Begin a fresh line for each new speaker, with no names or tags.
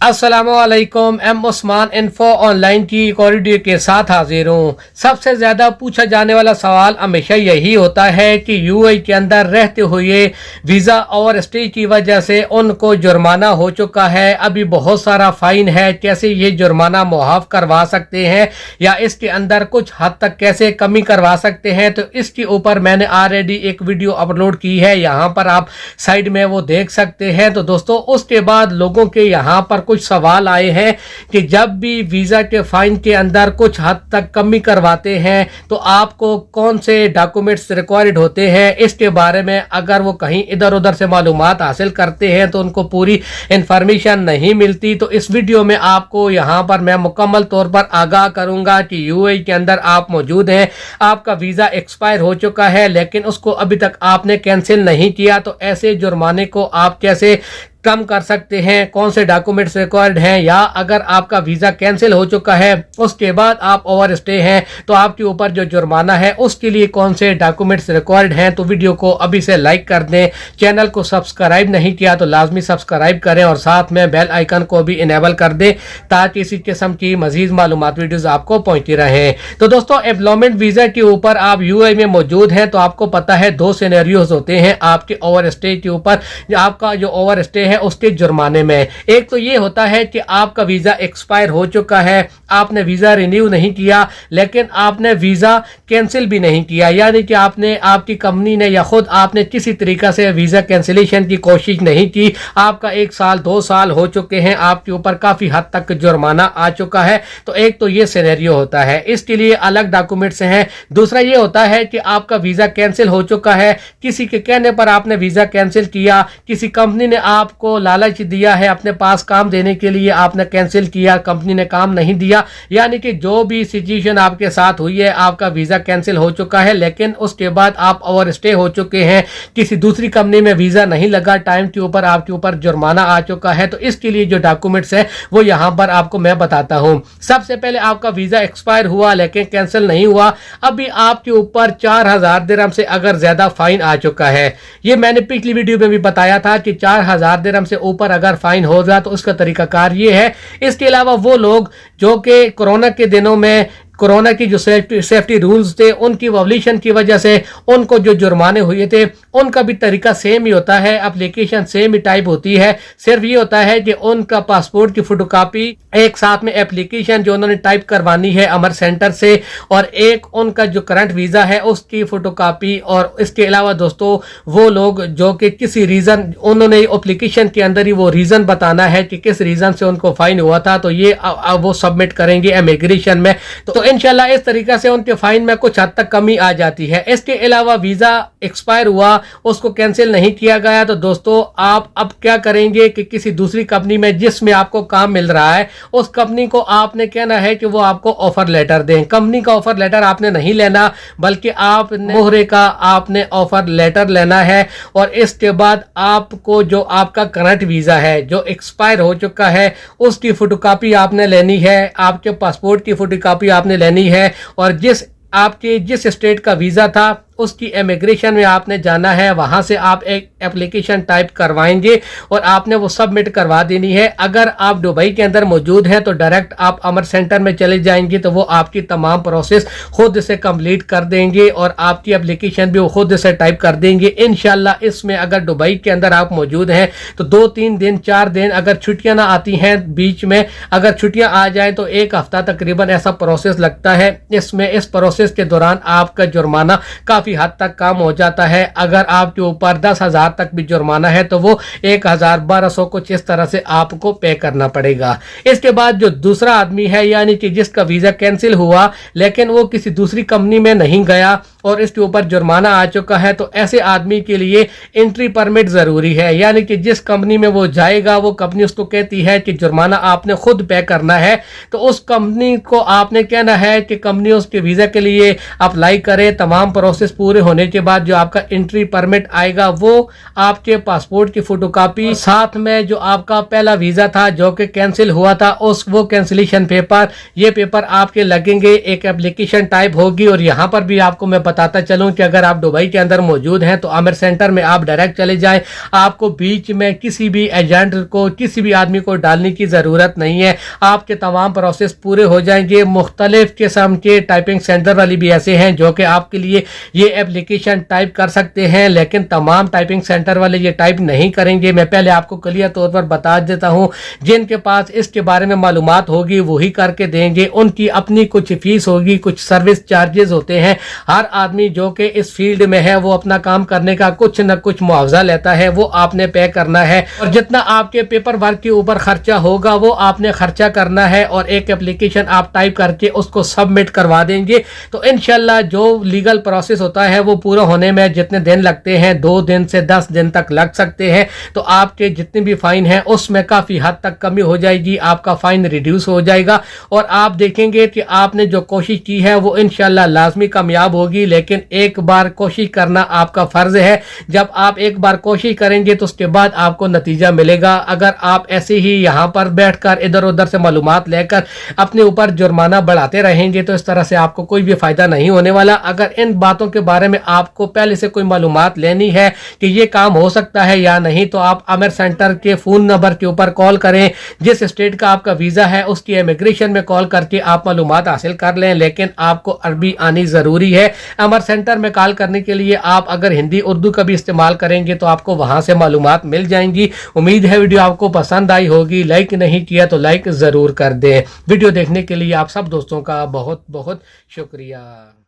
अस्सलामुअलैकुम। M Usman info online की एक और वीडियो के साथ हाजिर हूँ। सबसे ज़्यादा पूछा जाने वाला सवाल हमेशा यही होता है कि यूएई के अंदर रहते हुए वीज़ा ओवर स्टे की वजह से उनको जुर्माना हो चुका है, अभी बहुत सारा फ़ाइन है, कैसे ये जुर्माना मुआफ़ करवा सकते हैं या इसके अंदर कुछ हद तक कैसे कमी करवा सकते हैं। तो इसके ऊपर मैंने ऑलरेडी एक वीडियो अपलोड की है, यहाँ पर आप साइड में वो देख सकते हैं। तो दोस्तों उसके बाद लोगों के यहाँ पर कुछ सवाल आए हैं कि जब भी वीज़ा के फाइन के अंदर कुछ हद तक कमी करवाते हैं तो आपको कौन से डॉक्यूमेंट्स रिक्वायर्ड होते हैं। इसके बारे में अगर वो कहीं इधर उधर से मालूमात हासिल करते हैं तो उनको पूरी इंफॉर्मेशन नहीं मिलती। तो इस वीडियो में आपको यहाँ पर मैं मुकम्मल तौर पर आगाह करूँगा कि यूएई के अंदर आप मौजूद हैं, आपका वीज़ा एक्सपायर हो चुका है लेकिन उसको अभी तक आपने कैंसिल नहीं किया, तो ऐसे जुर्माने को आप कैसे कम कर सकते हैं, कौन से डॉक्यूमेंट्स रिक्वायर्ड हैं, या अगर आपका वीज़ा कैंसिल हो चुका है उसके बाद आप ओवर स्टे हैं तो आपके ऊपर जो जुर्माना है उसके लिए कौन से डॉक्यूमेंट्स रिक्वायर्ड हैं। तो वीडियो को अभी से लाइक कर दें, चैनल को सब्सक्राइब नहीं किया तो लाजमी सब्सक्राइब करें और साथ में बेल आइकन को भी इनेबल कर दें ताकि इसी किस्म की मजीद मालूमात वीडियोज़ आपको पहुँचती रहें। तो दोस्तों एम्प्लॉयमेंट वीज़ा के ऊपर आप यूएई में मौजूद हैं तो आपको पता है दो सिनेरियोज होते हैं आपके ओवर स्टे के ऊपर। आपका जो ओवर स्टे है उसके जुर्माने में एक तो ये होता है कि आपका वीज़ा एक्सपायर हो चुका है, आपने वीज़ा रिन्यू नहीं किया लेकिन आपने वीज़ा कैंसिल भी नहीं किया, यानी कि आपने आपकी कंपनी ने या खुद आपने किसी तरीका से वीज़ा कैंसिलेशन की कोशिश नहीं की, आपका 1 साल 2 साल हो चुके हैं, आपके ऊपर काफ़ी हद तक जुर्माना आ चुका है। तो एक तो ये सिनेरियो होता है, इसके लिए अलग डॉक्यूमेंट्स हैं। दूसरा ये होता है कि आपका वीज़ा कैंसिल हो चुका है, किसी के कहने पर आपने वीज़ा कैंसिल किया, किसी कंपनी ने आपको लालच दिया है अपने पास काम देने के लिए, आपने कैंसिल किया, कंपनी ने काम नहीं दिया, यानी कि जो भी सिचुएशन आपके साथ हुई है, आपका वीज़ा कैंसिल हो चुका है लेकिन उसके बाद आप ओवर स्टे हो चुके हैं, किसी दूसरी कंपनी में वीज़ा नहीं लगा, टाइम के ऊपर आपके ऊपर जुर्माना आ चुका है। तो इसके लिए जो डॉक्यूमेंट्स है वो यहाँ पर आपको मैं बताता हूँ। सबसे पहले आपका वीज़ा एक्सपायर हुआ लेकिन कैंसिल नहीं हुआ, अभी आपके ऊपर 4000 दिरहम से अगर ज़्यादा फाइन आ चुका है। ये मैंने पिछली वीडियो में भी बताया था कि 4000 दिरहम से ऊपर अगर फाइन हो जाए तो उसका तरीकाकार ये है। इसके अलावा वो लोग जो कि कोरोना के दिनों में कोरोना की जो सेफ्टी रूल्स थे उनकी वॉल्यूशन की वजह से उनको जो जुर्माने हुए थे उनका भी तरीका सेम ही होता है, एप्लीकेशन सेम ही टाइप होती है। सिर्फ ये होता है कि उनका पासपोर्ट की फोटोकॉपी एक साथ में एप्लीकेशन जो उन्होंने टाइप करवानी है अमर सेंटर से, और एक उनका जो करंट वीज़ा है उसकी फोटोकॉपी। और इसके अलावा दोस्तों वो लोग जो कि किसी रीज़न उन्होंने एप्लीकेशन के अंदर ही वो रीज़न बताना है कि किस रीज़न से उनको फाइन हुआ था, तो ये वो सबमिट करेंगे इमिग्रेशन में। तो इंशाल्लाह इस तरीका से उनके फाइन में कुछ हद तक कमी आ जाती है। इसके अलावा वीज़ा एक्सपायर हुआ, उसको कैंसिल नहीं किया गया, तो दोस्तों आप अब क्या करेंगे कि किसी दूसरी कंपनी में जिसमें आपको काम मिल रहा है उस कंपनी को आपने कहना है कि वो आपको ऑफर लेटर दें। कंपनी का ऑफर लेटर आपने नहीं लेना बल्कि आप मोहरे का आपने ऑफर लेटर लेना है, और इसके बाद आपको जो आपका करंट वीज़ा है जो एक्सपायर हो चुका है उसकी फोटोकॉपी आपने लेनी है, आपके पासपोर्ट की फोटोकॉपी आपने लेनी है, और जिस स्टेट का वीज़ा था उसकी इमिग्रेशन में आपने जाना है, वहाँ से आप एक एप्लीकेशन टाइप करवाएंगे और आपने वो सबमिट करवा देनी है। अगर आप दुबई के अंदर मौजूद हैं तो डायरेक्ट आप अमर सेंटर में चले जाएंगे तो वो आपकी तमाम प्रोसेस खुद से कंप्लीट कर देंगे और आपकी एप्लीकेशन भी वो खुद से टाइप कर देंगे इंशाल्लाह। इसमें अगर दुबई के अंदर आप मौजूद हैं तो 2-3 दिन 4 दिन अगर छुट्टियाँ ना आती हैं बीच में, अगर छुट्टियाँ आ जाए तो 1 हफ्ता तकरीबन ऐसा प्रोसेस लगता है। इसमें इस प्रोसेस के दौरान आपका जुर्माना काफ़ी हद तक कम हो जाता है। अगर आपके ऊपर 10,000 तक भी जुर्माना है तो वो 1,1200 कुछ इस तरह से आपको पे करना पड़ेगा। इसके बाद जो दूसरा आदमी है यानी कि जिसका वीज़ा कैंसिल हुआ लेकिन वो किसी दूसरी कंपनी में नहीं गया और इसके ऊपर जुर्माना आ चुका है, तो ऐसे आदमी के लिए एंट्री परमिट ज़रूरी है, यानी कि जिस कंपनी में वो जाएगा वो कंपनी उसको कहती है कि जुर्माना आपने खुद पे करना है, तो उस कंपनी को आपने कहना है कि कंपनी उसके वीज़ा के लिए अप्लाई करे, तमाम प्रोसेस पूरे होने के बाद जो आपका एंट्री परमिट आएगा वो आपके पासपोर्ट की फोटोकॉपी, साथ में जो आपका पहला वीजा था जो कि कैंसिल हुआ था वो कैंसिलेशन पेपर, ये पेपर आपके लगेंगे। एक एप्लीकेशन टाइप होगी और यहाँ पर भी आपको मैं बताता चलूँ कि अगर आप दुबई के अंदर मौजूद हैं तो आमिर सेंटर में आप डायरेक्ट चले जाएं। आपको बीच में किसी भी एजेंट को, किसी भी आदमी को डालने की ज़रूरत नहीं है। आपके तमाम प्रोसेस पूरे हो जाएंगे। मुख्तलिफ किस्म के टाइपिंग सेंटर वाली भी ऐसे हैं जो कि आपके लिए ये एप्लीकेशन टाइप कर सकते हैं, लेकिन तमाम टाइपिंग सेंटर वाले ये टाइप नहीं करेंगे। मैं पहले आपको क्लियर तौर पर बता देता हूँ, जिनके पास इसके बारे में मालूमात होगी वही करके देंगे। उनकी अपनी कुछ फीस होगी, कुछ सर्विस चार्जेस होते हैं। हर आदमी जो कि इस फील्ड में है वो अपना काम करने का कुछ न कुछ मुआवजा लेता है, वो आपने पे करना है। और जितना आपके पेपर वर्क के ऊपर खर्चा होगा वो आपने खर्चा करना है और एक एप्लीकेशन आप टाइप करके उसको सबमिट करवा देंगे। तो इंशाल्लाह जो लीगल प्रोसेस होता है वो पूरा होने में जितने दिन लगते हैं, 2 दिन से 10 दिन तक लग सकते हैं। तो आपके जितने भी फाइन है उसमें काफ़ी हद तक कमी हो जाएगी, आपका फाइन रिड्यूस हो जाएगा और आप देखेंगे कि आपने जो कोशिश की है वो इंशाल्लाह लाजमी कामयाब होगी। लेकिन एक बार कोशिश करना आपका फ़र्ज है। जब आप एक बार कोशिश करेंगे तो उसके बाद आपको नतीजा मिलेगा। अगर आप ऐसे ही यहाँ पर बैठकर इधर उधर से मालूमात लेकर अपने ऊपर जुर्माना बढ़ाते रहेंगे तो इस तरह से आपको कोई भी फ़ायदा नहीं होने वाला। अगर इन बातों के बारे में आपको पहले से कोई मालूमात लेनी है कि ये काम हो सकता है या नहीं, तो आप आमिर सेंटर के फ़ोन नंबर के ऊपर कॉल करें। जिस स्टेट का आपका वीज़ा है उसकी इमिग्रेशन में कॉल करके आप मालूमात हासिल कर लें, लेकिन आपको अरबी आनी ज़रूरी है। आमिर सेंटर में कॉल करने के लिए आप अगर हिंदी उर्दू का भी इस्तेमाल करेंगे तो आपको वहाँ से मालूमात मिल जाएंगी। उम्मीद है वीडियो आपको पसंद आई होगी। लाइक नहीं किया तो लाइक ज़रूर कर दें। वीडियो देखने के लिए आप सब दोस्तों का बहुत बहुत शुक्रिया।